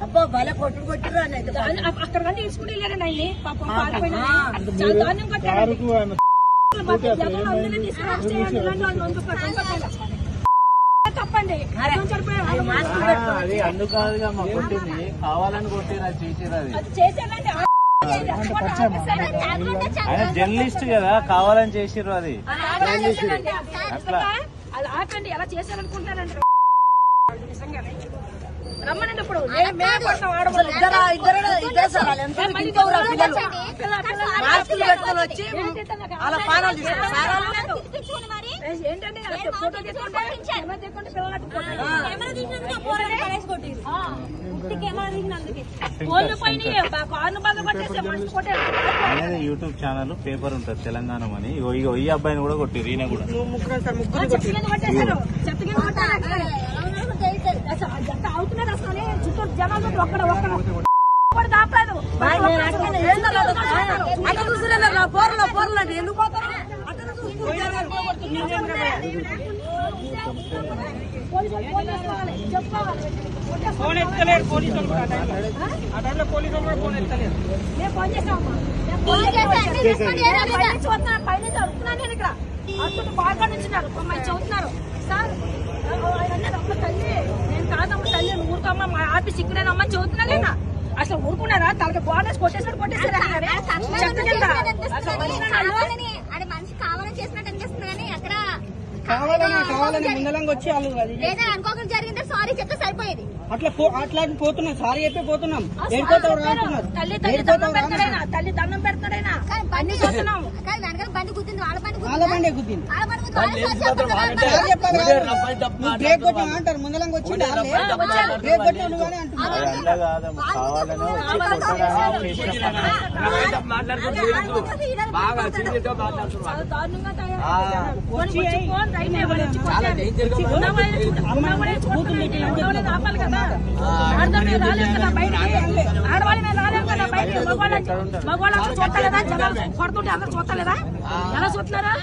అబ్బా భలే కొట్టురు అక్కడ కానీ తీసుకుని వెళ్ళారండి ఆయన్ని పాపం పారిపోయినా చాలా దారుణం కొట్టారు. తప్పండి అది అందుకాదుగా మా కొట్టింది, కావాలని కొట్టిరు, అది చేసిరు. అది చేశారండి. ఆయన జర్నలిస్ట్ కదా, కావాలని చేసిర్రు. అది అట్లా అలా ఆపండి. ఎలా చేశారనుకుంటారండి రమ్మనండి. ఇప్పుడు ఏంటంటే ఫోటో తీసుకుంటే యూట్యూబ్ ఛానల్ పేపర్ ఉంటుంది తెలంగాణ అని, ఈ అబ్బాయిని కూడా కొట్టిరు. ఈయన కూడా అవుతున్నారు అసలు చుట్టూ జనాలు ఒక్కడ దాపలేదు. ఎందుకు ఫోన్ ఎత్తలేరు పోలీసులు కూడా. ఆ టైంలో పోలీసులు కూడా ఫోన్ ఎత్తలేరు. మేము ఫోన్ చేసామమ్మా. పైన చదువుతున్నాను నేను ఇక్కడ అప్పుడు బాగా నుంచున్నారు. అమ్మాయి చదువుతున్నారు. సార్ అమ్మ తల్లి నేను కాదమ్మ తల్లి ఊరుకోమ్మా, మా ఆఫీస్ ఇక్కడేనమ్మా చదువుతున్నా లేదా అసలు ఊరుకున్నారా? తనకి బాగా కొట్టేసారు కొట్టేసారు మనిషి కావాలని చేసినట్టు అనిపిస్తుంది కానీ అక్కడ కావాలని ముందలంగా వచ్చి వాళ్ళు లేదా అనుకోకుండా జరిగిందే సారీ చెప్తే సరిపోయేది. అట్లా పోతున్నాం, సారీ చెప్పి పోతున్నాం. తల్లి దండం పెడతాడైనా బండి చూస్తున్నాము కానీ వెనకాల బండి గుద్దింది, వాళ్ళ బండి గుద్దింది. బ్రేక్ కొట్టినా అంటారు, ముందలంగా వచ్చి బ్రేక్ కొట్టినా నువ్వని ఆడవాళ్ళ మీద రాలేము కదా బయటికి. మగవాళ్ళు చూడలేదా? జనాలు కొడుతుంటే అందరూ చూడలేదా? ఎలా చూస్తున్నారా?